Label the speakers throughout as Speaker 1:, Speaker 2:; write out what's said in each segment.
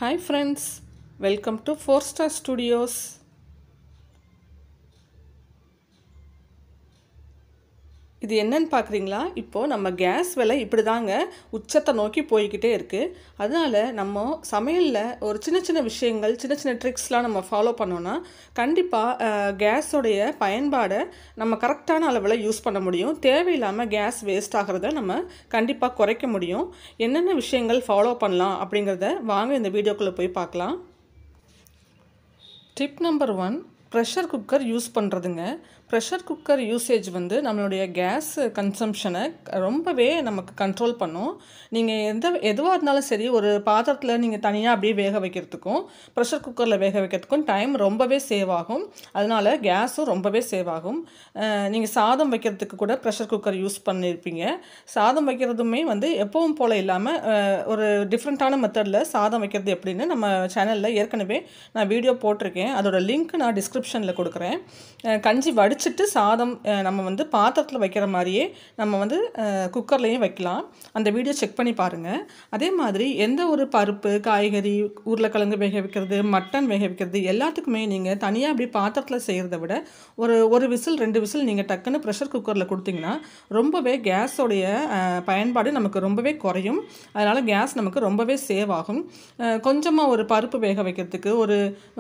Speaker 1: Hi friends, welcome to 4 Star Studios. இது என்னன்னு பார்க்குறீங்களா? இப்போது நம்ம கேஸ் விலை இப்படி தாங்க உச்சத்தை நோக்கி போய்கிட்டே இருக்குது. அதனால் நம்ம சமையலில் ஒரு சின்ன சின்ன விஷயங்கள், சின்ன சின்ன ட்ரிக்ஸ்லாம் நம்ம ஃபாலோ பண்ணோன்னா கண்டிப்பாக கேஸோடைய பயன்பாடை நம்ம கரெக்டான அளவில் யூஸ் பண்ண முடியும். தேவையில்லாமல் கேஸ் வேஸ்ட் ஆகிறத நம்ம கண்டிப்பாக குறைக்க முடியும். என்னென்ன விஷயங்கள் ஃபாலோ பண்ணலாம் அப்படிங்கிறத வாங்க இந்த வீடியோக்குள்ளே போய் பார்க்கலாம். Tip number 1, pressure cooker use பண்ணுறதுங்க. ப்ரெஷர் குக்கர் யூசேஜ் வந்து நம்மளுடைய கேஸ் கன்சம்ஷனை ரொம்பவே நமக்கு கண்ட்ரோல் பண்ணும். நீங்கள் எதுவாக இருந்தாலும் சரி, ஒரு பாத்திரத்தில் நீங்கள் தனியாக அப்படியே வேக வைக்கிறதுக்கும் ப்ரெஷர் குக்கரில் வேக வைக்கிறதுக்கும் டைம் ரொம்பவே சேவ் ஆகும். அதனால் கேஸும் ரொம்பவே சேவ் ஆகும். நீங்கள் சாதம் வைக்கிறதுக்கு கூட ப்ரெஷர் குக்கர் யூஸ் பண்ணியிருப்பீங்க. சாதம் வைக்கிறதுமே வந்து எப்பவும் போல் இல்லாமல் ஒரு டிஃப்ரெண்ட்டான மெத்தடில் சாதம் வைக்கிறது எப்படின்னு நம்ம சேனலில் ஏற்கனவே நான் வீடியோ போட்டிருக்கேன். அதோட லிங்க் நான் டிஸ்கிரிப்ஷனில் கொடுக்குறேன். கஞ்சி வடிச்சிட்டு சாதம் நம்ம வந்து பாத்திரத்தில் வைக்கிற மாதிரியே நம்ம வந்து குக்கர்லேயும் வைக்கலாம். அந்த வீடியோ செக் பண்ணி பாருங்கள். அதே மாதிரி எந்த ஒரு பருப்பு, காய்கறி, உருளைக்கிழங்கு வேக வைக்கிறது, மட்டன் வேக வைக்கிறது எல்லாத்துக்குமே நீங்கள் தனியாக அப்படி பாத்திரத்தில் செய்கிறத விட ஒரு விசில் 2 விசில் நீங்கள் டக்குன்னு ப்ரெஷர் குக்கரில் கொடுத்தீங்கன்னா ரொம்பவே கேஸோடைய பயன்பாடு நமக்கு ரொம்பவே குறையும். அதனால் கேஸ் நமக்கு ரொம்பவே சேவ் ஆகும். கொஞ்சமாக ஒரு பருப்பு வேக வைக்கிறதுக்கு, ஒரு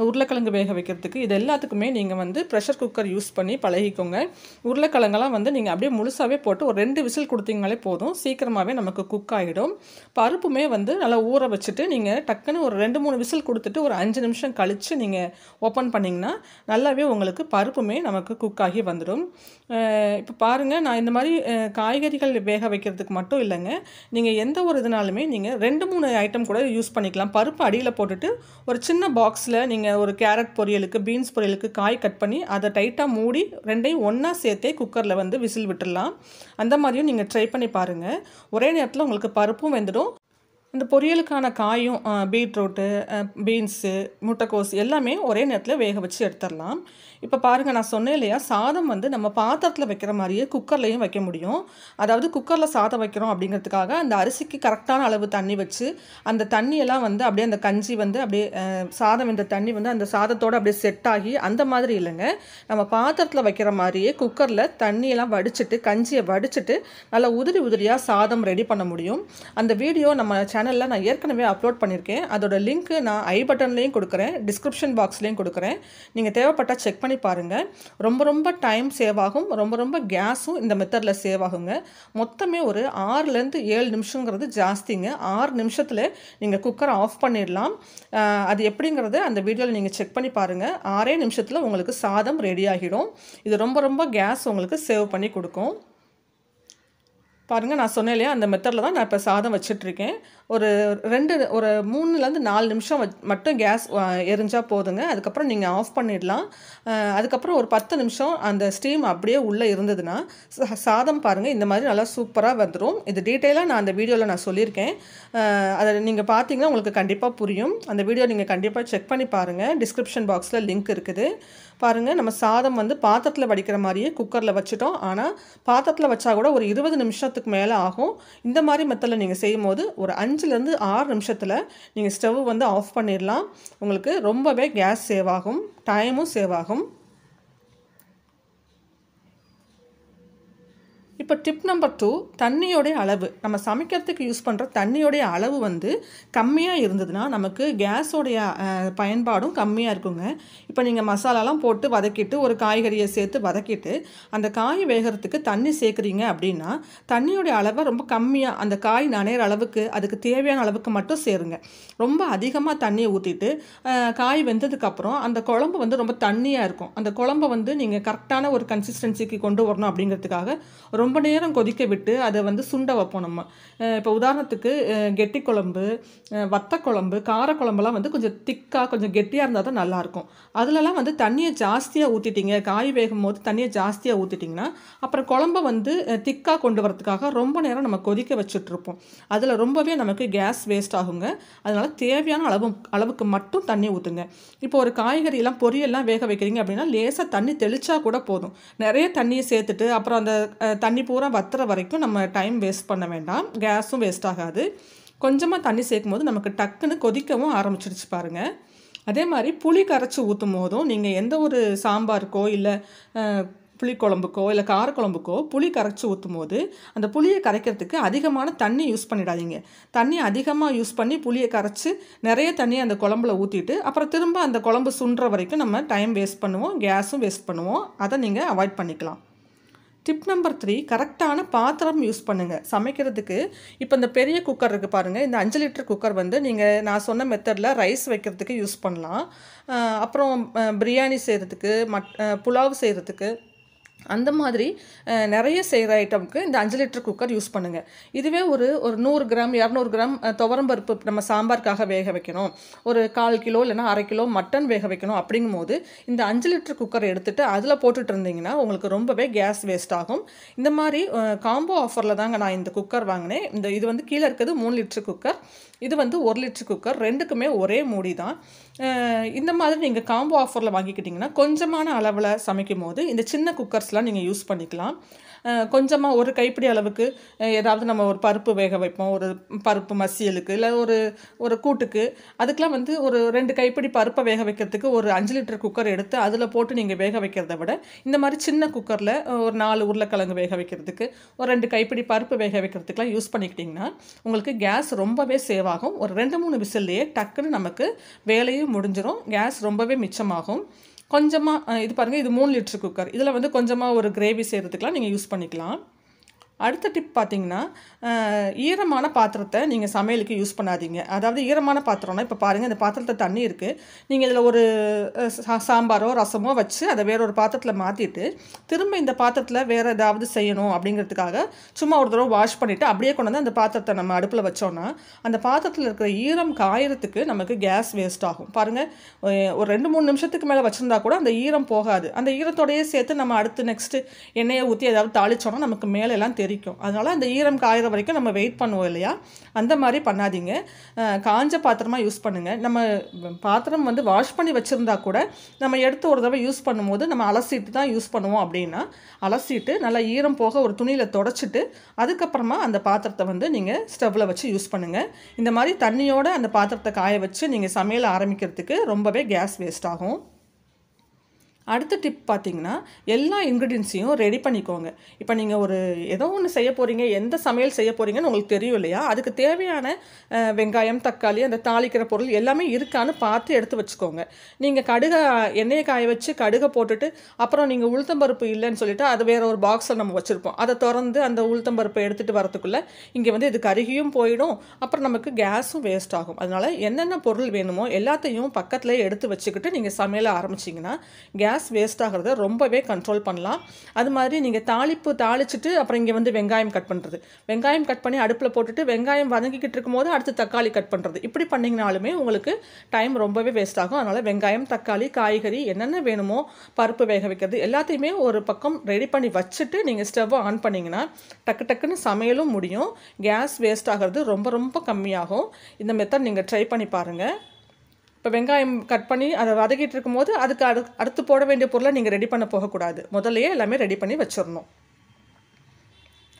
Speaker 1: உருளைக்கிழங்கு வேக வைக்கிறதுக்கு இது எல்லாத்துக்குமே நீங்கள் வந்து ப்ரெஷர் குக்கர் யூஸ் பண்ணி பழகிக்கோங்க. உருளைக்கிழங்கெல்லாம் வந்து நீங்கள் அப்படியே முழுசாகவே போட்டு ஒரு 2 விசில் கொடுத்தீங்களே போதும், சீக்கிரமாகவே நமக்கு குக் ஆகிடும். பருப்புமே வந்து நல்லா ஊற வச்சுட்டு நீங்கள் டக்குன்னு ஒரு 2-3 விசில் கொடுத்துட்டு ஒரு 5 நிமிஷம் கழித்து நீங்கள் ஓப்பன் பண்ணிங்கன்னா நல்லாவே உங்களுக்கு பருப்புமே நமக்கு குக் ஆகி வந்துடும். இப்போ பாருங்கள், நான் இந்த மாதிரி காய்கறிகள் வேக வைக்கிறதுக்கு மட்டும் இல்லைங்க, நீங்கள் எந்த ஒரு இதனாலுமே நீங்கள் 2-3 ஐட்டம் கூட யூஸ் பண்ணிக்கலாம். பருப்பு அடியில் போட்டுட்டு ஒரு சின்ன பாக்ஸில் நீங்கள் ஒரு கேரட் பொரியலுக்கு, பீன்ஸ் பொரியலுக்கு காய் கட் பண்ணி அதை டைட்டாக மூடி 2ஐயும் ஒன்றா சேர்த்தே குக்கரில் வந்து விசில் விட்டுடலாம். அந்த மாதிரியும் நீங்கள் ட்ரை பண்ணி பாருங்கள். ஒரே நேரத்தில் உங்களுக்கு பருப்பும் வெந்துடும், இந்த பொரியலுக்கான காயும் பீட்ரூட்டு, பீன்ஸு, முட்டைக்கோஸ் எல்லாமே ஒரே நேரத்தில் வேக வச்சு எடுத்துடலாம். இப்போ பாருங்கள், நான் சொன்னேன் இல்லையா, சாதம் வந்து நம்ம பாத்திரத்தில் வைக்கிற மாதிரியே குக்கர்லேயும் வைக்க முடியும். அதாவது குக்கரில் சாதம் வைக்கிறோம் அப்படிங்கிறதுக்காக அந்த அரிசிக்கு கரெக்டான அளவு தண்ணி வச்சு அந்த தண்ணியெல்லாம் வந்து அப்படியே அந்த கஞ்சி வந்து அப்படியே சாதம் இந்த தண்ணி வந்து அந்த சாதத்தோடு அப்படியே செட் ஆகி அந்த மாதிரி இல்லைங்க. நம்ம பாத்திரத்தில் வைக்கிற மாதிரியே குக்கரில் தண்ணியெல்லாம் வடிச்சிட்டு, கஞ்சியை வடிச்சிட்டு நல்லா உதிரி உதிரியாக சாதம் ரெடி பண்ண முடியும். அந்த வீடியோ நம்ம சேனலில் நான் ஏற்கனவே அப்லோட் பண்ணியிருக்கேன். அதோட லிங்க்கு நான் ஐ பட்டன்லேயும் கொடுக்குறேன், டிஸ்கிரிப்ஷன் பாக்ஸ்லேயும் கொடுக்குறேன். நீங்கள் தேவைப்பட்டால் செக் பண்ணி பாருங்கள். ரொம்ப டைம் சேவ் ஆகும், ரொம்ப கேஸும் இந்த மெத்தடில் சேவ் ஆகுங்க. மொத்தமே ஒரு 6லேருந்து 7 நிமிஷங்கிறது ஜாஸ்திங்க. 6 நிமிஷத்தில் நீங்கள் குக்கரை ஆஃப் பண்ணிடலாம். அது எப்படிங்கிறது அந்த வீடியோவில் நீங்கள் செக் பண்ணி பாருங்கள். 6 நிமிஷத்தில் உங்களுக்கு சாதம் ரெடி ஆகிடும். இது ரொம்ப கேஸ் உங்களுக்கு சேவ் பண்ணி கொடுக்கும். பாருங்கள், நான் சொன்னேன் இல்லையா, அந்த மெத்தடில் தான் நான் இப்போ சாதம் வச்சிட்ருக்கேன். ஒரு 3லேருந்து 4 நிமிஷம் மட்டும் கேஸ் எரிஞ்சால் போதுங்க. அதுக்கப்புறம் நீங்கள் ஆஃப் பண்ணிடலாம். அதுக்கப்புறம் ஒரு 10 நிமிஷம் அந்த ஸ்டீம் அப்படியே உள்ளே இருந்ததுன்னா சாதம் பாருங்கள் இந்த மாதிரி நல்லா சூப்பராக வந்துடும். இது டீட்டெயிலாக நான் அந்த வீடியோவில் நான் சொல்லியிருக்கேன். அதை நீங்கள் பார்த்தீங்கன்னா உங்களுக்கு கண்டிப்பாக புரியும். அந்த வீடியோ நீங்கள் கண்டிப்பாக செக் பண்ணி பாருங்கள். டிஸ்கிரிப்ஷன் பாக்ஸில் லிங்க் இருக்குது. பாருங்கள், நம்ம சாதம் வந்து பாத்திரத்தில் வடிக்கிற மாதிரியே குக்கரில் வச்சுட்டோம். ஆனால் பாத்திரத்தில் வச்சா கூட ஒரு 20 நிமிஷத்துக்கு மேலே ஆகும். இந்த மாதிரி மெத்தடில் நீங்கள் செய்யும் போது ஒரு 5லேருந்து 6 நிமிஷத்தில் நீங்கள் ஸ்டவ் வந்து ஆஃப் பண்ணிடலாம். உங்களுக்கு ரொம்பவே கேஸ் சேவ் ஆகும், டைமும் சேவ் ஆகும். இப்போ டிப் நம்பர் 2, தண்ணியோடைய அளவு. நம்ம சமைக்கிறதுக்கு யூஸ் பண்ணுற தண்ணியோடைய அளவு வந்து கம்மியாக இருந்ததுன்னா நமக்கு கேஸோடைய பயன்பாடும் கம்மியாக இருக்குங்க. இப்போ நீங்கள் மசாலாலாம் போட்டு வதக்கிட்டு ஒரு காய்கறியை சேர்த்து வதக்கிட்டு அந்த காய் வேகிறதுக்கு தண்ணி சேர்க்குறீங்க அப்படின்னா தண்ணியோடைய அளவை ரொம்ப கம்மியாக, அந்த காய் நனைகிற அளவுக்கு அதுக்கு தேவையான அளவுக்கு மட்டும் சேருங்க. ரொம்ப அதிகமாக தண்ணியை ஊற்றிட்டு காய் வெந்ததுக்கப்புறம் அந்த குழம்பு வந்து ரொம்ப தண்ணியாக இருக்கும். அந்த குழம்பை வந்து நீங்கள் கரெக்டான ஒரு கன்சிஸ்டன்சிக்கு கொண்டு வரணும் அப்படிங்கிறதுக்காக ரொம்ப நேரம் கொதிக்க விட்டு அதை வந்து சுண்ட வைப்போம் நம்ம. இப்போ உதாரணத்துக்கு கெட்டி குழம்பு, வத்த குழம்பு, காரக்குழம்புலாம் வந்து கொஞ்சம் திக்காக கொஞ்சம் கெட்டியாக இருந்தால் தான் நல்லாயிருக்கும். அதிலலாம் வந்து தண்ணியை ஜாஸ்தியாக ஊற்றிட்டீங்க, காய் வேகும் போது தண்ணியை ஜாஸ்தியாக ஊற்றிட்டிங்கன்னா அப்புறம் குழம்பை வந்து திக்காக கொண்டு வரதுக்காக ரொம்ப நேரம் நம்ம கொதிக்க வச்சுட்ருப்போம். அதில் ரொம்பவே நமக்கு கேஸ் வேஸ்ட் ஆகுங்க. அதனால் தேவையான அளவுக்கு மட்டும் தண்ணி ஊற்றுங்க. இப்போ ஒரு காய்கறியெல்லாம் பொரியெல்லாம் வேக வைக்கிறீங்க அப்படின்னா லேசாக தண்ணி தெளிச்சா கூட போதும். நிறைய தண்ணியை சேர்த்துட்டு அப்புறம் அந்த தண்ணி பூரா வத்துற வரைக்கும் நம்ம டைம் வேஸ்ட் பண்ண வேண்டாம், கேஸும் வேஸ்ட் ஆகாது. கொஞ்சமாக தண்ணி சேர்க்கும்போது நமக்கு டக்குன்னு கொதிக்கவும் ஆரம்பிச்சிடுச்சு பாருங்கள். அதே மாதிரி புளி கரைச்சி ஊற்றும் போதும் நீங்கள் எந்த ஒரு சாம்பாருக்கோ இல்லை புளிக்குழம்புக்கோ இல்லை காரக்குழம்புக்கோ புளி கரைச்சி ஊற்றும் போது அந்த புளியை கரைக்கிறதுக்கு அதிகமான தண்ணி யூஸ் பண்ணிடாதீங்க. தண்ணி அதிகமாக யூஸ் பண்ணி புளியை கரைச்சி நிறைய தண்ணியை அந்த குழம்புல ஊற்றிட்டு அப்புறம் திரும்ப அந்த குழம்பு சுண்டுற வரைக்கும் நம்ம டைம் வேஸ்ட் பண்ணுவோம், கேஸும் வேஸ்ட் பண்ணுவோம். அதை நீங்கள் அவாய்ட் பண்ணிக்கலாம். டிப் நம்பர் 3, கரெக்டான பாத்திரம் யூஸ் பண்ணுங்கள் சமைக்கிறதுக்கு. இப்போ இந்த பெரிய குக்கர் இருக்குது பாருங்கள், இந்த 5 லிட்டர் குக்கர் வந்து நீங்கள் நான் சொன்ன மெத்தடில் ரைஸ் வைக்கிறதுக்கு யூஸ் பண்ணலாம். அப்புறம் பிரியாணி செய்கிறதுக்கு, புலாவ் செய்கிறதுக்கு, அந்த மாதிரி நிறைய செய்கிற ஐட்டமுக்கு இந்த 5 லிட்டர் குக்கர் யூஸ் பண்ணுங்கள். இதுவே ஒரு 100 கிராம் 200 கிராம் துவரம்பருப்பு நம்ம சாம்பாருக்காக வேக வைக்கணும், ஒரு 1/4 கிலோ இல்லைனா 1/2 கிலோ மட்டன் வேக வைக்கணும் அப்படிங்கும் போது இந்த 5 லிட்டர் குக்கரை எடுத்துகிட்டு அதில் போட்டுட்டு இருந்தீங்கன்னா உங்களுக்கு ரொம்பவே கேஸ் வேஸ்ட் ஆகும். இந்த மாதிரி காம்போ ஆஃபரில் தாங்க நான் இந்த குக்கர் வாங்கினேன். இது வந்து கீழே இருக்கிறது 3 லிட்டர் குக்கர், இது வந்து 1 லிட்டர் குக்கர், ரெண்டுக்குமே ஒரே மூடி தான். இந்த மாதிரி நீங்கள் காம்போ ஆஃபரில் வாங்கிக்கிட்டிங்கன்னா கொஞ்சமான அளவில் சமைக்கும் போது இந்த சின்ன குக்கர்ஸ்லாம் நீங்கள் யூஸ் பண்ணிக்கலாம். கொஞ்சமாக ஒரு கைப்பிடி அளவுக்கு ஏதாவது நம்ம ஒரு பருப்பு வேக வைப்போம், ஒரு பருப்பு மசியலுக்கு இல்லை ஒரு கூட்டுக்கு, அதுக்கெலாம் வந்து ஒரு 2 கைப்பிடி பருப்பை வேக வைக்கிறதுக்கு ஒரு 5 லிட்டர் குக்கர் எடுத்து அதில் போட்டு நீங்கள் வேக வைக்கிறத விட இந்த மாதிரி சின்ன குக்கரில் ஒரு 4 உருளைக்கிழங்கு வேக வைக்கிறதுக்கு, ஒரு 2 கைப்பிடி பருப்பு வேக வைக்கிறதுக்கெலாம் யூஸ் பண்ணிக்கிட்டிங்கன்னா உங்களுக்கு கேஸ் ரொம்பவே சேவ் ஆகும். ஒரு 2-3 விசில்லையே டக்குன்னு நமக்கு வேலையும் முடிஞ்சிடும், கேஸ் ரொம்பவே மிச்சமாகும். கொஞ்சமாக இது பாருங்கள், இது 3 லிட்டர் குக்கர், இதில் வந்து கொஞ்சமாக ஒரு கிரேவி செய்கிறதுக்கெலாம் நீங்கள் யூஸ் பண்ணிக்கலாம். அடுத்த டிப் பார்த்தீங்கன்னா, ஈரமான பாத்திரத்தை நீங்கள் சமையலுக்கு யூஸ் பண்ணாதீங்க. அதாவது ஈரமான பாத்திரம்னா இப்போ பாருங்கள், இந்த பாத்திரத்தில் தண்ணி இருக்குது, நீங்கள் இதில் ஒரு சாம்பாரோ ரசமோ வச்சு அதை வேற ஒரு பாத்திரத்தில் மாற்றிட்டு திரும்ப இந்த பாத்திரத்தில் வேறு ஏதாவது செய்யணும் அப்படிங்கிறதுக்காக சும்மா ஒரு தடவை வாஷ் பண்ணிவிட்டு அப்படியே கொண்டு வந்து அந்த பாத்திரத்தை நம்ம அடுப்பில் வச்சோன்னா அந்த பாத்திரத்தில் இருக்கிற ஈரம் காயறதுக்கு நமக்கு கேஸ் வேஸ்ட் ஆகும். பாருங்கள், ஒரு 2-3 நிமிஷத்துக்கு மேலே வச்சுருந்தா கூட அந்த ஈரம் போகாது. அந்த ஈரத்தோடையே சேர்த்து நம்ம அடுத்து நெக்ஸ்ட்டு எண்ணெயை ஊற்றி ஏதாவது தாளிச்சோன்னா நமக்கு மேலெல்லாம் தெரிக்கும். அதனால் அந்த ஈரம் காயிற வரைக்கும் நம்ம வெயிட் பண்ணுவோம் இல்லையா, அந்த மாதிரி பண்ணாதீங்க. காஞ்ச பாத்திரமாக யூஸ் பண்ணுங்கள். நம்ம பாத்திரம் வந்து வாஷ் பண்ணி வச்சுருந்தா கூட நம்ம எடுத்து ஒரு தடவை யூஸ் பண்ணும்போது நம்ம அலசிட்டு தான் யூஸ் பண்ணுவோம். அப்படின்னா அலசிட்டு நல்லா ஈரம் போக ஒரு துணியில் தொடச்சிட்டு அதுக்கப்புறமா அந்த பாத்திரத்தை வந்து நீங்கள் ஸ்டவ்வில் வச்சு யூஸ் பண்ணுங்கள். இந்த மாதிரி தண்ணியோடு அந்த பாத்திரத்தை காய வச்சு நீங்கள் சமையல் ஆரம்பிக்கிறதுக்கு ரொம்பவே கேஸ் வேஸ்ட் ஆகும். அடுத்த டிப் பார்த்தீங்கன்னா, எல்லா இன்க்ரீடியன்ஸையும் ரெடி பண்ணிக்கோங்க. இப்போ நீங்கள் ஒரு ஏதோ ஒன்று செய்ய போகிறீங்க, எந்த சமையல் செய்ய போகிறீங்கன்னு உங்களுக்கு தெரியும் இல்லையா, அதுக்கு தேவையான வெங்காயம், தக்காளி, அந்த தாளிக்கிற பொருள் எல்லாமே இருக்கான்னு பார்த்து எடுத்து வச்சுக்கோங்க. நீங்கள் எண்ணெயை காய வச்சு கடுகை போட்டுட்டு அப்புறம் நீங்கள் உளுத்தம்பருப்பு இல்லைன்னு சொல்லிட்டு அது வேறு ஒரு பாக்ஸில் நம்ம வச்சுருப்போம், அதை திறந்து அந்த உளுத்தம்பருப்பை எடுத்துகிட்டு வரத்துக்குள்ளே இங்கே வந்து இது கருகியும் போயிடும், அப்புறம் நமக்கு கேஸும் வேஸ்ட் ஆகும். அதனால் என்னென்ன பொருள் வேணுமோ எல்லாத்தையும் பக்கத்துலேயே எடுத்து வச்சுக்கிட்டு நீங்கள் சமையலை ஆரம்பிச்சிங்கன்னா கேஸ் வேஸ்ட் ஆகிறத ரொம்பவே கண்ட்ரோல் பண்ணலாம். அது மாதிரி நீங்கள் தாளிச்சிட்டு அப்புறம் இங்கே வந்து வெங்காயம் கட் பண்ணுறது, வெங்காயம் கட் பண்ணி அடுப்பில் போட்டுட்டு வெங்காயம் வதங்கிக்கிட்டு இருக்கும்போது அடுத்து தக்காளி கட் பண்ணுறது, இப்படி பண்ணிங்கனாலுமே உங்களுக்கு டைம் ரொம்பவே வேஸ்ட் ஆகும். அதனால் வெங்காயம், தக்காளி, காய்கறி என்னென்ன வேணுமோ, பருப்பு வேக வைக்கிறது எல்லாத்தையுமே ஒரு பக்கம் ரெடி பண்ணி வச்சுட்டு நீங்கள் ஸ்டவ்வை ஆன் பண்ணிங்கன்னா டக்குன்னு சமையலும் முடியும், கேஸ் வேஸ்ட் ஆகிறது ரொம்ப ரொம்ப கம்மியாகும். இந்த மெத்தட் நீங்கள் ட்ரை பண்ணி பாருங்கள். இப்போ வெங்காயம் கட் பண்ணி அதை வதக்கிட்டு இருக்கும்போது அதுக்கு அடுத்து போட வேண்டிய பொருளை நீங்கள் ரெடி பண்ண போகக்கூடாது, முதல்லையே எல்லாமே ரெடி பண்ணி வச்சிடணும்.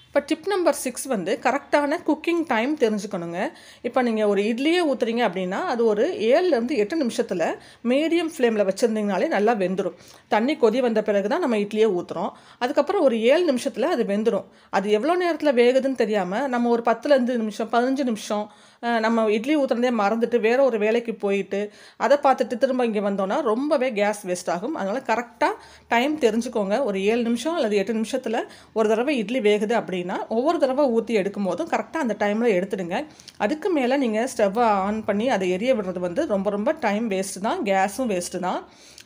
Speaker 1: இப்போ டிப் நம்பர் 6 வந்து கரெக்டான குக்கிங் டைம் தெரிஞ்சுக்கணுங்க. இப்போ நீங்கள் ஒரு இட்லியே ஊற்றுறீங்க அப்படின்னா அது ஒரு 7-8 நிமிஷத்தில் மீடியம் ஃப்ளேமில் வச்சுருந்தீங்கனாலே நல்லா வெந்துடும். தண்ணி கொதி வந்த பிறகு தான் நம்ம இட்லியே ஊற்றுறோம், அதுக்கப்புறம் ஒரு 7 நிமிஷத்தில் அது வெந்துடும். அது எவ்வளோ நேரத்தில் வேகுதுன்னு தெரியாமல் நம்ம ஒரு 10-15 நிமிஷம் 15 நிமிஷம் நம்ம இட்லி ஊற்றுறதே மறந்துட்டு வேறு ஒரு வேலைக்கு போயிட்டு அதை பார்த்துட்டு திரும்ப இங்கே வந்தோன்னா ரொம்பவே கேஸ் வேஸ்ட் ஆகும். அதனால் கரெக்டாக டைம் தெரிஞ்சுக்கோங்க. ஒரு 7 நிமிஷம் அல்லது 8 நிமிஷத்தில் ஒரு தடவை இட்லி வேகுது அப்படின்னா ஒவ்வொரு தடவை ஊற்றி எடுக்கும் போதும் கரெக்டாக அந்த டைமில் எடுத்துடுங்க. அதுக்கு மேலே நீங்கள் ஸ்டவ்வை ஆன் பண்ணி அதை எரிய விடுறது வந்து ரொம்ப ரொம்ப டைம் வேஸ்ட்டு தான், கேஸும் வேஸ்ட்டு தான்.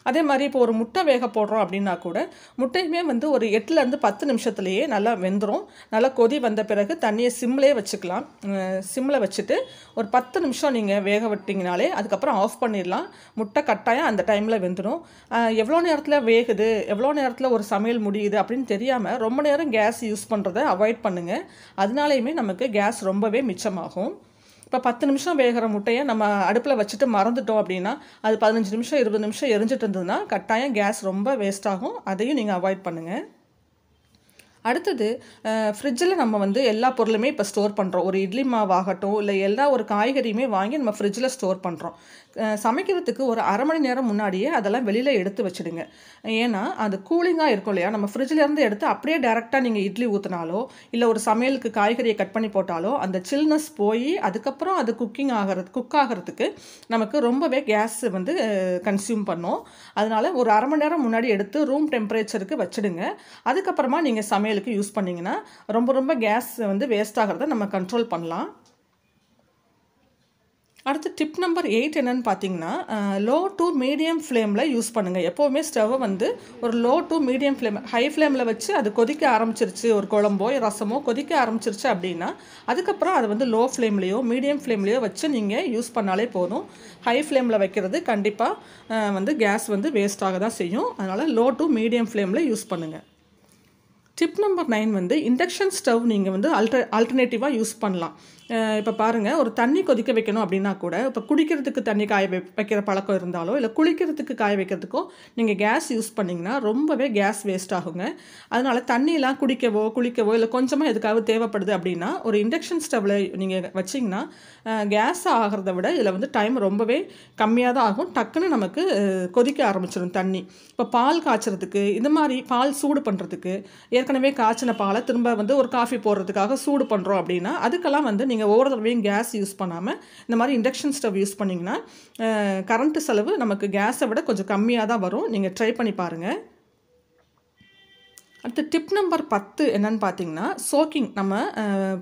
Speaker 1: அதே மாதிரி இப்போ ஒரு முட்டை வேக போடுறோம் அப்படின்னா கூட முட்டையுமே வந்து ஒரு 8-10 நிமிஷத்துலேயே நல்லா வெந்துடும். நல்லா கொதி வந்த பிறகு தண்ணியை சிம்லேயே வச்சுக்கலாம். சிம்மில் வச்சுட்டு ஒரு 10 நிமிஷம் நீங்கள் வேக விட்டிங்கனாலே அதுக்கப்புறம் ஆஃப் பண்ணிடலாம். முட்டை கட்டாயம் அந்த டைமில் வெந்துடும். எவ்வளோ நேரத்தில் வேகுது, எவ்வளோ நேரத்தில் ஒரு சமையல் முடியுது அப்படின்னு தெரியாமல் ரொம்ப நேரம் கேஸ் யூஸ் பண்ணுறதை அவாய்ட் பண்ணுங்கள். அதனாலேயுமே நமக்கு கேஸ் ரொம்பவே மிச்சமாகும். இப்போ 10 நிமிஷம் வேகிற முட்டையை நம்ம அடுப்பில் வச்சுட்டு மறந்துட்டோம் அப்படின்னா அது 15 நிமிஷம் 20 நிமிஷம் எரிஞ்சிட்டு இருந்ததுன்னா கட்டாயம் கேஸ் ரொம்ப வேஸ்ட் ஆகும். அதையும் நீங்கள் அவாய்ட் பண்ணுங்கள். அடுத்தது ஃப்ரிட்ஜில் நம்ம வந்து எல்லா பொருளுமே இப்போ ஸ்டோர் பண்ணுறோம். ஒரு இட்லி மாவாகட்டும், இல்லை எல்லா ஒரு காய்கறியுமே வாங்கி நம்ம ஃப்ரிட்ஜில் ஸ்டோர் பண்ணுறோம். சமைக்கிறதுக்கு ஒரு அரை மணி நேரம் முன்னாடியே அதெல்லாம் வெளியில் எடுத்து வச்சுடுங்க. ஏன்னா அது கூலிங்காக இருக்கும் இல்லையா, நம்ம ஃப்ரிட்ஜிலேருந்து எடுத்து அப்படியே டேரெக்டாக நீங்கள் இட்லி ஊற்றினாலோ இல்லை ஒரு சமையலுக்கு காய்கறியை கட் பண்ணி போட்டாலோ அந்த சில்னஸ் போய் அதுக்கப்புறம் அது குக் ஆகிறதுக்கு நமக்கு ரொம்பவே கேஸ் வந்து கன்சியூம் பண்ணும். அதனால் ஒரு அரை மணி நேரம் முன்னாடி எடுத்து ரூம் டெம்பரேச்சருக்கு வச்சுடுங்க. அதுக்கப்புறமா நீங்கள் சமையலுக்கு யூஸ் பண்ணிங்கன்னா ரொம்ப கேஸ் வந்து வேஸ்ட் ஆகிறத நம்ம கண்ட்ரோல் பண்ணலாம். அடுத்து டிப் நம்பர் 8 என்னன்னு பார்த்தீங்கன்னா, லோ டு மீடியம் ஃப்ளேமில் யூஸ் பண்ணுங்கள். எப்போவுமே ஸ்டவ்வை வந்து ஒரு low to medium flame, high ஃப்ளேமில் வச்சு அது கொதிக்க ஆரம்பிச்சிருச்சு, ஒரு குழம்போ ரசமோ கொதிக்க ஆரம்பிச்சிருச்சு அப்படின்னா அதுக்கப்புறம் அதை வந்து லோ ஃப்ளேம்லேயோ மீடியம் ஃப்ளேம்லேயோ வச்சு நீங்கள் யூஸ் பண்ணாலே போதும். ஹை ஃப்ளேமில் வைக்கிறது கண்டிப்பாக வந்து கேஸ் வந்து வேஸ்ட் ஆக தான் செய்யும். அதனால் லோ டு மீடியம் ஃப்ளேமில் யூஸ் பண்ணுங்கள். டிப் நம்பர் 9 வந்து இண்டக்ஷன் ஸ்டவ் நீங்கள் வந்து ஆல்டர்னேட்டிவாக யூஸ் பண்ணலாம். இப்போ பாருங்கள், ஒரு தண்ணி கொதிக்க வைக்கணும் அப்படின்னா கூட, இப்போ குடிக்கிறதுக்கு தண்ணி வைக்கிற பழக்கம் இருந்தாலோ இல்லை குளிக்கிறதுக்கு காய வைக்கிறதுக்கோ நீங்கள் கேஸ் யூஸ் பண்ணிங்கன்னா ரொம்பவே கேஸ் வேஸ்ட் ஆகுங்க. அதனால் தண்ணியெலாம் குளிக்கவோ இல்லை கொஞ்சமாக எதுக்காக தேவைப்படுது அப்படின்னா ஒரு இண்டக்ஷன் ஸ்டவ்வில் நீங்கள் வச்சிங்கன்னா கேஸ் ஆகிறத விட இதில் வந்து டைம் ரொம்பவே கம்மியாக தான் ஆகும். டக்குன்னு நமக்கு கொதிக்க ஆரம்பிச்சிடும் தண்ணி. இப்போ பால் காய்ச்சறதுக்கு, இந்த மாதிரி பால் சூடு பண்ணுறதுக்கு, ஏற்கனவே காய்ச்சின பாலை திரும்ப வந்து ஒரு காஃபி போடுறதுக்காக சூடு பண்ணுறோம் அப்படின்னா அதுக்கெல்லாம் வந்து நீங்கள் ஒவ்வொரு தடவையும் கேஸ் யூஸ் பண்ணாமல் இந்த மாதிரி இண்டக்ஷன் ஸ்டவ் யூஸ் பண்ணிங்கன்னா கரண்ட்டு செலவு நமக்கு கேஸை விட கொஞ்சம் கம்மியாக தான் வரும். நீங்கள் ட்ரை பண்ணி பாருங்கள். அடுத்து டிப் நம்பர் 10 என்னன்னு பார்த்தீங்கன்னா, சோக்கிங். நம்ம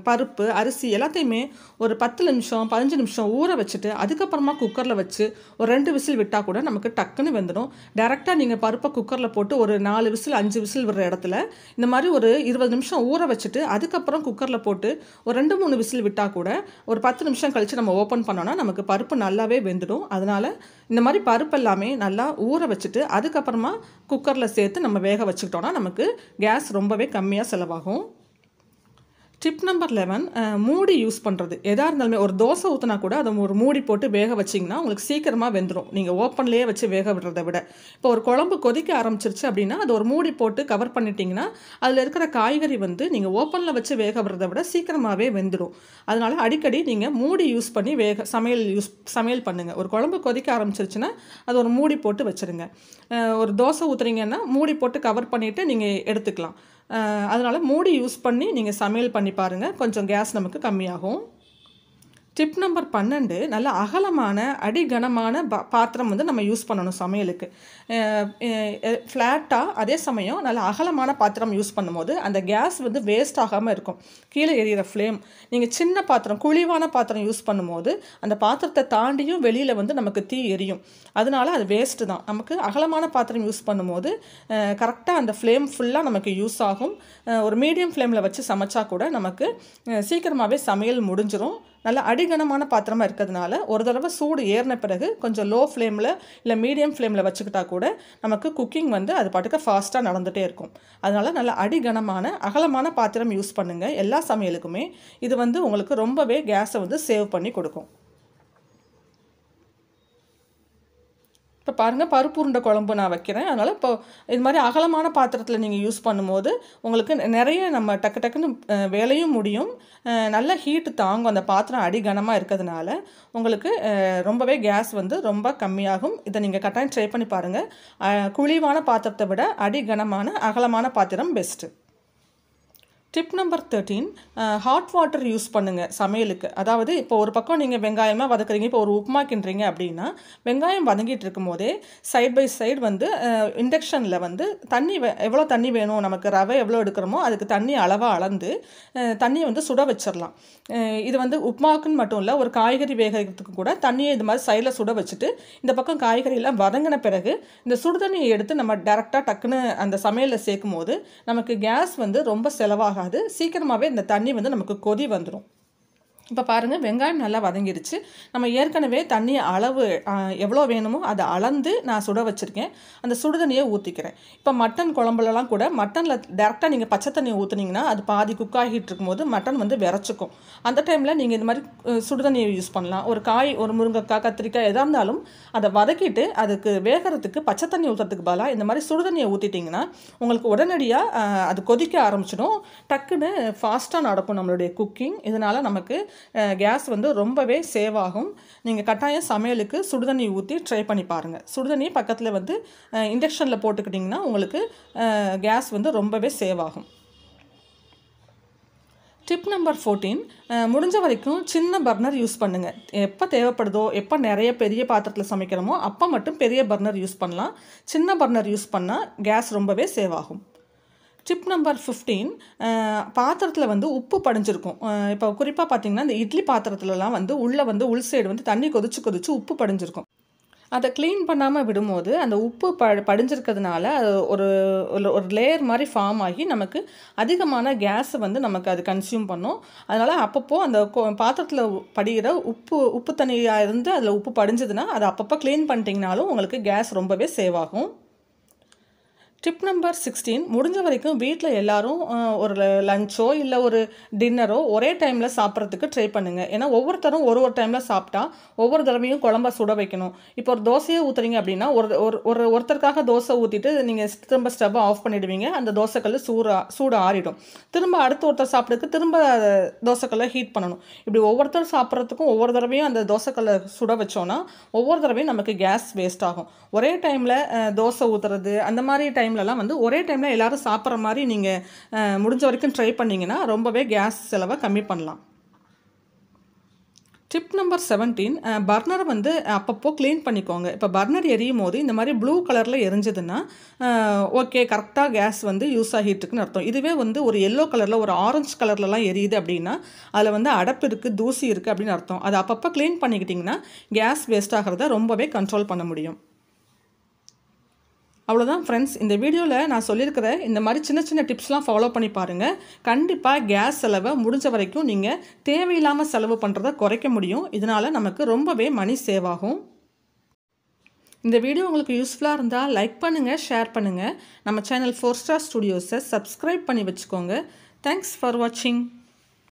Speaker 1: பருப்பு, அரிசி எல்லாத்தையுமே ஒரு 10 நிமிஷம் 15 நிமிஷம் ஊற வச்சுட்டு அதுக்கப்புறமா குக்கரில் வச்சு ஒரு 2 விசில் விட்டால் கூட நமக்கு டக்குன்னு வெந்துடும். டேரெக்டாக நீங்கள் பருப்பை குக்கரில் போட்டு ஒரு 4 விசில் 5 விசில் விடுற இடத்துல இந்த மாதிரி ஒரு 20 நிமிஷம் ஊற வச்சுட்டு அதுக்கப்புறம் குக்கரில் போட்டு ஒரு 2-3 விசில் விட்டால் கூட ஒரு 10 நிமிஷம் கழித்து நம்ம ஓப்பன் பண்ணோன்னா நமக்கு பருப்பு நல்லாவே வெந்துடும். அதனால் இந்த மாதிரி பருப்பு எல்லாமே நல்லா ஊற வச்சுட்டு அதுக்கப்புறமா குக்கரில் சேர்த்து நம்ம வேக வச்சுக்கிட்டோன்னா நமக்கு கேஸ் ரொம்பவே கம்மியாக செலவாகும். டிப் நம்பர் 11, மூடி யூஸ் பண்ணுறது. எதாக இருந்தாலுமே ஒரு தோசை ஊற்றினா கூட அதை ஒரு மூடி போட்டு வேக வச்சிங்கன்னா உங்களுக்கு சீக்கிரமாக வெந்துடும், நீங்கள் ஓப்பன்லேயே வச்சு வேக விடுறதை விட. இப்போ ஒரு குழம்பு கொதிக்க ஆரம்பிச்சிருச்சு அப்படின்னா அது ஒரு மூடி போட்டு கவர் பண்ணிட்டீங்கன்னா அதில் இருக்கிற காய்கறி வந்து நீங்கள் ஓப்பனில் வச்சு வேக விடுறதை விட சீக்கிரமாகவே வெந்துடும். அதனால் அடிக்கடி நீங்கள் மூடி யூஸ் பண்ணி சமையல் பண்ணுங்கள். ஒரு குழம்பு கொதிக்க ஆரம்பிச்சிருச்சுன்னா அது ஒரு மூடி போட்டு வச்சுருங்க. ஒரு தோசை ஊற்றுறீங்கன்னா மூடி போட்டு கவர் பண்ணிவிட்டு நீங்கள் எடுத்துக்கலாம். அதனால் மூடி யூஸ் பண்ணி நீங்கள் சமையல் பண்ணி பாருங்கள், கொஞ்சம் கேஸ் நமக்கு கம்மியாகும். டிப் நம்பர் 12, நல்ல அகலமான அடிகனமான பாத்திரம் வந்து நம்ம யூஸ் பண்ணணும் சமையலுக்கு. ஃப்ளாட்டாக அதே சமயம் நல்ல அகலமான பாத்திரம் யூஸ் பண்ணும்போது அந்த கேஸ் வந்து வேஸ்ட் ஆகாமல் இருக்கும். கீழே எரியிற ஃப்ளேம். நீங்கள் சின்ன பாத்திரம், குழிவான பாத்திரம் யூஸ் பண்ணும்போது அந்த பாத்திரத்தை தாண்டியும் வெளியில் வந்து நமக்கு தீ எரியும். அதனால அது வேஸ்ட்டு தான். நமக்கு அகலமான பாத்திரம் யூஸ் பண்ணும்போது கரெக்டாக அந்த ஃப்ளேம் ஃபுல்லாக நமக்கு யூஸ் ஆகும். ஒரு மீடியம் ஃப்ளேமில் வச்சு சமைச்சா கூட நமக்கு சீக்கிரமாகவே சமையல் முடிஞ்சிடும். நல்ல அடிகனமான பாத்திரமாக இருக்கிறதுனால ஒரு தடவை சூடு ஏறின பிறகு கொஞ்சம் லோ ஃப்ளேமில் இல்லை மீடியம் ஃப்ளேமில் வச்சுக்கிட்டா கூட நமக்கு குக்கிங் வந்து அது பாட்டுக்கு ஃபாஸ்ட்டாக நடந்துகிட்டே இருக்கும். அதனால் நல்ல அடிகனமான அகலமான பாத்திரம் யூஸ் பண்ணுங்கள் எல்லா சமையலுக்குமே. இது வந்து உங்களுக்கு ரொம்பவே கேஸை வந்து சேவ் பண்ணி கொடுக்கும். இப்போ பாருங்கள், பருப்பு உருண்டை குழம்பு நான் வைக்கிறேன். அதனால் இப்போ இது மாதிரி அகலமான பாத்திரத்தில் நீங்கள் யூஸ் பண்ணும்போது உங்களுக்கு நிறைய நம்ம டக்குன்னு வேலையும் முடியும். நல்ல ஹீட்டு தாங்கும். அந்த பாத்திரம் அடிகனமாக இருக்கிறதுனால உங்களுக்கு ரொம்பவே கேஸ் வந்து ரொம்ப கம்மியாகும். இதை நீங்கள் கட்டாயம் ட்ரை பண்ணி பாருங்கள். குழிவான பாத்திரத்தை விட அடிகனமான அகலமான பாத்திரம் best. Tip number 13, hot water use பண்ணுங்கள் சமையலுக்கு. அதாவது இப்போ ஒரு பக்கம் நீங்கள் வெங்காயமாக வதக்குறீங்க, இப்போ ஒரு உப்புமா கிண்டுறீங்க அப்படின்னா வெங்காயம் வதங்கிட்டு இருக்கும் போதே சைட் பை சைடு வந்து இண்டக்ஷனில் வந்து தண்ணி எவ்வளோ தண்ணி வேணும், நமக்கு ரவை எவ்வளோ எடுக்கிறோமோ அதுக்கு தண்ணி அளவாக அளந்து தண்ணியை வந்து சுட வச்சிடலாம். இது வந்து உப்புமாவுக்குன்னு மட்டும் இல்லை, ஒரு காய்கறி வேகிறதுக்கு கூட தண்ணியை இது மாதிரி சைடில் சுட வச்சுட்டு இந்த பக்கம் காய்கறியெல்லாம் வதங்கின பிறகு இந்த சுடுதண்ணியை எடுத்து நம்ம டேரெக்டாக டக்குன்னு அந்த சமையலில் சேர்க்கும் போது நமக்கு கேஸ் வந்து ரொம்ப செலவாக சீக்கிரமாகவே இந்த தண்ணி வந்து நமக்கு கொதி வந்துடும். இப்போ பாருங்கள் வெங்காயம் நல்லா வதங்கிடுச்சு. நம்ம ஏற்கனவே தண்ணி அளவு எவ்வளோ வேணுமோ அதை அளந்து நான் சுட வச்சுருக்கேன். அந்த சுடு தண்ணியை ஊற்றிக்கிறேன். இப்போ மட்டன் குழம்புலலாம் கூட மட்டனில் டேரெக்டாக நீங்கள் பச்சை தண்ணியை ஊற்றுனீங்கன்னா அது பாதி குக் ஆகிட்டு இருக்கும்போது மட்டன் வந்து விரைச்சிக்கும். அந்த டைமில் நீங்கள் இந்த மாதிரி சுடு தண்ணியை யூஸ் பண்ணலாம். ஒரு காய், ஒரு முருங்கைக்காய், கத்திரிக்காய் எதாக இருந்தாலும் அதை வதக்கிட்டு அதுக்கு வேகிறதுக்கு பச்சை தண்ணி ஊற்றுறதுக்கு பதிலாக இந்த மாதிரி சுடு தண்ணியை ஊற்றிட்டிங்கன்னா உங்களுக்கு உடனடியாக அது கொதிக்க ஆரம்பிச்சிடும். டக்குன்னு ஃபாஸ்ட்டாக நடக்கும் நம்மளுடைய குக்கிங். இதனால் நமக்கு கேஸ் வந்து ரொம்பவே சேவ் ஆகும். நீங்கள் கட்டாயம் சமையலுக்கு சுடுதண்ணி ஊற்றி ட்ரை பண்ணி பாருங்கள். சுடுதண்ணி பக்கத்தில் வந்து இண்டக்ஷனில் போட்டுக்கிட்டிங்கன்னா உங்களுக்கு கேஸ் வந்து ரொம்பவே சேவ் ஆகும். டிப் நம்பர் 14, முடிஞ்ச வரைக்கும் சின்ன பர்னர் யூஸ் பண்ணுங்கள். எப்போ தேவைப்படுதோ, எப்போ நிறைய பெரிய பாத்திரத்தில் சமைக்கிறோமோ அப்போ மட்டும் பெரிய பர்னர் யூஸ் பண்ணலாம். சின்ன பர்னர் யூஸ் பண்ணால் கேஸ் ரொம்பவே சேவ் ஆகும். டிப் நம்பர் 15, பாத்திரத்தில் வந்து உப்பு படிஞ்சிருக்கும். இப்போ குறிப்பாக பார்த்திங்கன்னா இந்த இட்லி பாத்திரத்துலலாம் வந்து உள்ளே வந்து உள் சைடு வந்து தண்ணி கொதிச்சு உப்பு படிஞ்சிருக்கும். அதை க்ளீன் பண்ணாமல் விடும்போது அந்த உப்பு படிஞ்சிருக்கிறதுனால ஒரு ஒரு லேயர் மாதிரி ஃபார்ம் ஆகி நமக்கு அதிகமான கேஸை வந்து நமக்கு அது கன்சியூம் பண்ணும். அதனால் அப்பப்போ அந்த பாத்திரத்தில் படிகிற உப்பு தண்ணியாக இருந்து அதில் உப்பு படிஞ்சதுன்னா அதை அப்பப்போ க்ளீன் பண்ணிட்டீங்கனாலும் உங்களுக்கு கேஸ் ரொம்பவே சேவ் ஆகும். டிப் நம்பர் 16, முடிஞ்ச வரைக்கும் வீட்டில் எல்லோரும் ஒரு லஞ்சோ இல்லை ஒரு டின்னரோ ஒரே டைமில் சாப்பிட்றதுக்கு ட்ரை பண்ணுங்கள். ஏன்னா ஒவ்வொருத்தரும் ஒரு டைமில் சாப்பிட்டா ஒவ்வொரு தடவையும் குழம்ப சுட வைக்கணும். இப்போ ஒரு தோசையை ஊற்றுறீங்க அப்படின்னா ஒருத்தருக்காக தோசை ஊற்றிட்டு நீங்கள் திரும்ப ஸ்டவ்வை ஆஃப் பண்ணிவிடுவீங்க. அந்த தோசைக்கல் சூடு ஆறிடும். திரும்ப அடுத்து ஒருத்தர் சாப்பிட்றதுக்கு திரும்ப தோசைக்கல்லை ஹீட் பண்ணணும். இப்படி ஒவ்வொருத்தர் சாப்பிட்றதுக்கும் ஒவ்வொரு தடவையும் அந்த தோசைக்கல்லை சுட வச்சோன்னா ஒவ்வொரு தடவையும் நமக்கு கேஸ் வேஸ்ட் ஆகும். ஒரே டைமில் தோசை ஊற்றுறது அந்த மாதிரி டைம்லலாம் வந்து ஒரே டைமில் எல்லோரும் சாப்பிட்ற மாதிரி நீங்கள் முடிஞ்ச வரைக்கும் ட்ரை பண்ணிங்கன்னா ரொம்பவே கேஸ் செலவை கம்மி பண்ணலாம். டிப் நம்பர் 17, பர்னரை வந்து அப்பப்போ க்ளீன் பண்ணிக்கோங்க. இப்போ பர்னர் எரியும் போது இந்த மாதிரி ப்ளூ கலரில் எரிஞ்சதுன்னா ஓகே, கரெக்டாக கேஸ் வந்து யூஸ் ஆகிட்டு இருக்குன்னு அர்த்தம். இதுவே வந்து ஒரு எல்லோ கலரில், ஒரு ஆரஞ்சு கலர்லலாம் எரியுது அப்படின்னா அதில் வந்து அடப்பு இருக்குது, தூசி இருக்குது அப்படின்னு அர்த்தம். அதை அப்பப்போ க்ளீன் பண்ணிக்கிட்டிங்கன்னா கேஸ் வேஸ்ட் ஆகிறத ரொம்பவே கண்ட்ரோல் பண்ண முடியும். அவ்வளோதான் ஃப்ரெண்ட்ஸ். இந்த வீடியோவில் நான் சொல்லியிருக்கிற இந்த மாதிரி சின்ன டிப்ஸ்லாம் ஃபாலோ பண்ணி பாருங்கள். கண்டிப்பாக கேஸ் செலவை முடிஞ்ச வரைக்கும் நீங்கள் தேவையில்லாமல் செலவு பண்ணுறதை குறைக்க முடியும். இதனால் நமக்கு ரொம்பவே மணி சேவ் ஆகும். இந்த வீடியோ உங்களுக்கு யூஸ்ஃபுல்லாக இருந்தால் லைக் பண்ணுங்கள், ஷேர் பண்ணுங்கள். நம்ம சேனல் 4 Star Studios சப்ஸ்கிரைப் பண்ணி வச்சுக்கோங்க. தேங்க்ஸ் ஃபார் வாட்சிங்.